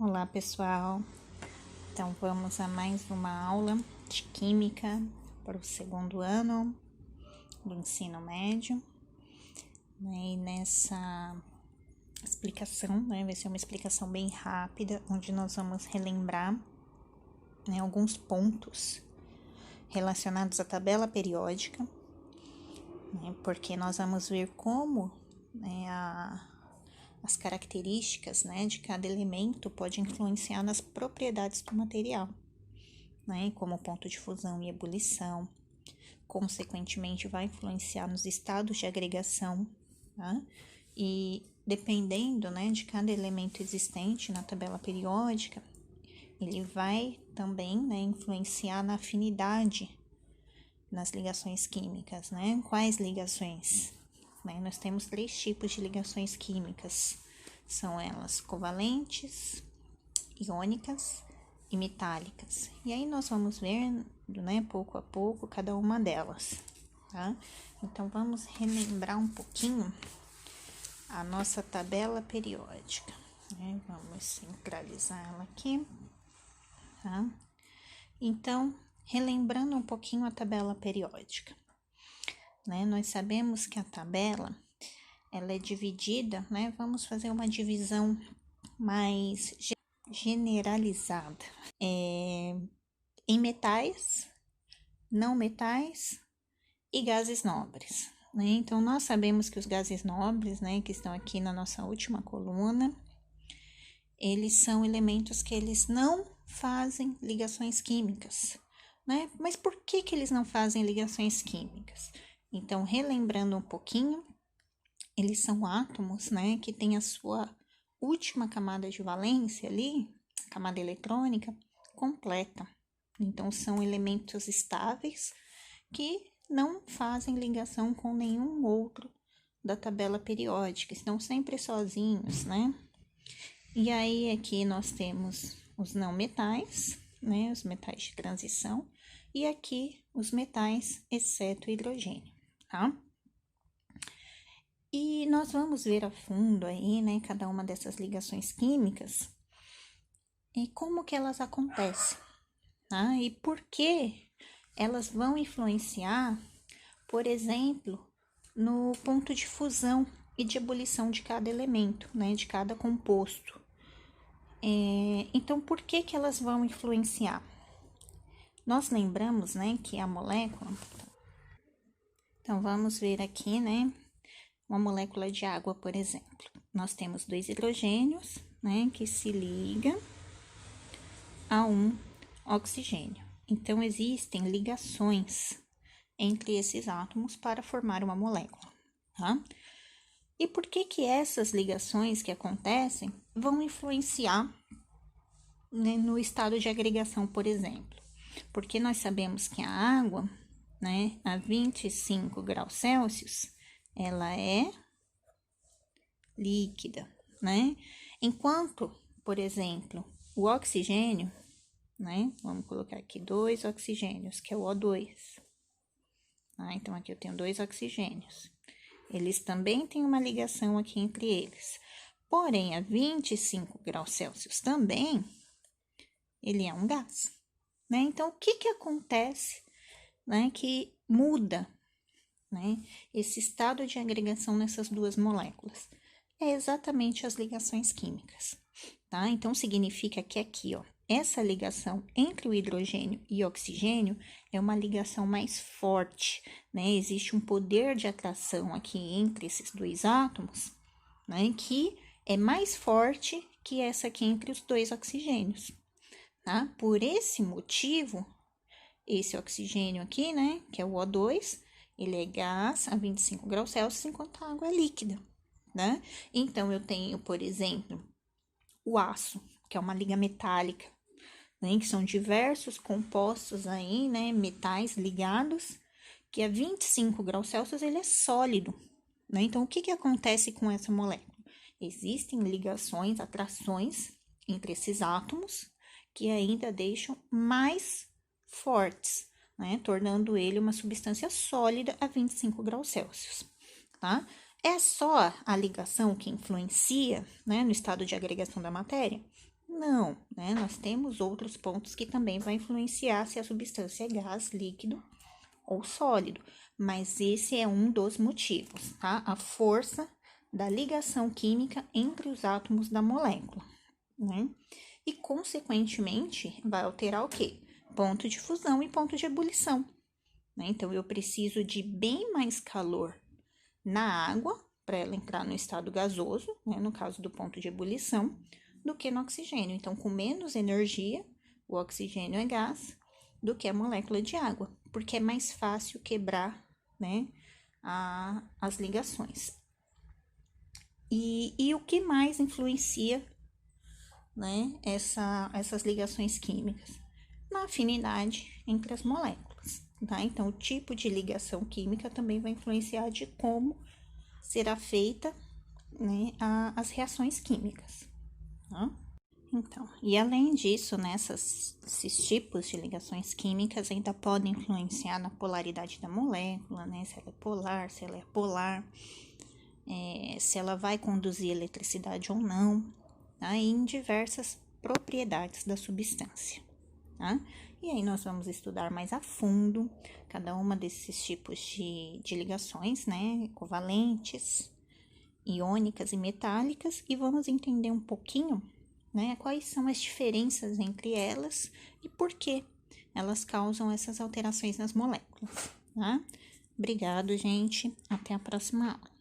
Olá, pessoal. Então, vamos a mais uma aula de Química para o segundo ano do ensino médio. E nessa explicação, vai ser uma explicação bem rápida, onde nós vamos relembrar alguns pontos relacionados à tabela periódica, porque nós vamos ver como as características de cada elemento pode influenciar nas propriedades do material, como ponto de fusão e ebulição, consequentemente vai influenciar nos estados de agregação, tá? E dependendo de cada elemento existente na tabela periódica, ele vai também influenciar na afinidade nas ligações químicas, Quais ligações? Nós temos 3 tipos de ligações químicas, são elas covalentes, iônicas e metálicas. E aí nós vamos ver, pouco a pouco, cada uma delas, tá? Então, vamos relembrar um pouquinho a nossa tabela periódica, Vamos centralizar ela aqui, tá? Então, relembrando um pouquinho a tabela periódica, nós sabemos que a tabela, ela é dividida, vamos fazer uma divisão mais generalizada, em metais, não metais e gases nobres, Então, nós sabemos que os gases nobres, que estão aqui na nossa última coluna, eles são elementos que eles não fazem ligações químicas, Mas por que eles não fazem ligações químicas? Então, relembrando um pouquinho, eles são átomos, que têm a sua última camada de valência ali, camada eletrônica, completa. Então, são elementos estáveis que não fazem ligação com nenhum outro da tabela periódica, estão sempre sozinhos, E aí, aqui nós temos os não metais, os metais de transição, e aqui os metais, exceto o hidrogênio, tá? E nós vamos ver a fundo aí, cada uma dessas ligações químicas e como que elas acontecem, tá? E por que elas vão influenciar, por exemplo, no ponto de fusão e de ebulição de cada elemento, de cada composto. Então, por que elas vão influenciar? Nós lembramos, que a molécula... Então, vamos ver aqui, uma molécula de água, por exemplo. Nós temos 2 hidrogênios, que se ligam a um oxigênio. Então, existem ligações entre esses átomos para formar uma molécula, tá? E por que essas ligações que acontecem vão influenciar no estado de agregação, por exemplo? Porque nós sabemos que a água, a 25 graus Celsius, ela é líquida, Enquanto, por exemplo, o oxigênio, vamos colocar aqui 2 oxigênios, que é o O2. Então, aqui eu tenho 2 oxigênios. Eles também têm uma ligação aqui entre eles. Porém, a 25 graus Celsius também, ele é um gás, Então, o que acontece, que muda, esse estado de agregação nessas 2 moléculas? É exatamente as ligações químicas, tá? Então, significa que aqui, essa ligação entre o hidrogênio e o oxigênio é uma ligação mais forte, Existe um poder de atração aqui entre esses 2 átomos, que é mais forte que essa aqui entre os 2 oxigênios, tá? Por esse motivo, esse oxigênio aqui, que é o O2, ele é gás a 25 graus Celsius, enquanto a água é líquida, Então, eu tenho, por exemplo, o aço, que é uma liga metálica, que são diversos compostos aí, metais ligados, que a 25 graus Celsius ele é sólido, Então, o que acontece com essa molécula? Existem ligações, atrações entre esses átomos, que ainda deixam mais fortes, tornando ele uma substância sólida a 25 graus Celsius, tá? É só a ligação que influencia, no estado de agregação da matéria? Não, né? Nós temos outros pontos que também vai influenciar se a substância é gás, líquido ou sólido, mas esse é um dos motivos, tá? A força da ligação química entre os átomos da molécula, né? E, consequentemente, vai alterar o quê? Ponto de fusão e ponto de ebulição, né? Então, eu preciso de bem mais calor na água para ela entrar no estado gasoso, né? No caso do ponto de ebulição, do que no oxigênio. Então, com menos energia, o oxigênio é gás, do que a molécula de água, porque é mais fácil quebrar, né, as ligações. E o que mais influencia, né, essas ligações químicas? Na afinidade entre as moléculas, tá? Então, o tipo de ligação química também vai influenciar de como será feita, né, as reações químicas, tá? Então, e além disso, né, esses tipos de ligações químicas ainda podem influenciar na polaridade da molécula, né, se ela é polar, se ela é apolar, se ela vai conduzir eletricidade ou não, tá? E em diversas propriedades da substância, tá? E aí nós vamos estudar mais a fundo cada uma desses tipos de ligações, né, covalentes, iônicas e metálicas, e vamos entender um pouquinho, né, quais são as diferenças entre elas e por que elas causam essas alterações nas moléculas, tá? Obrigado, gente. Até a próxima aula.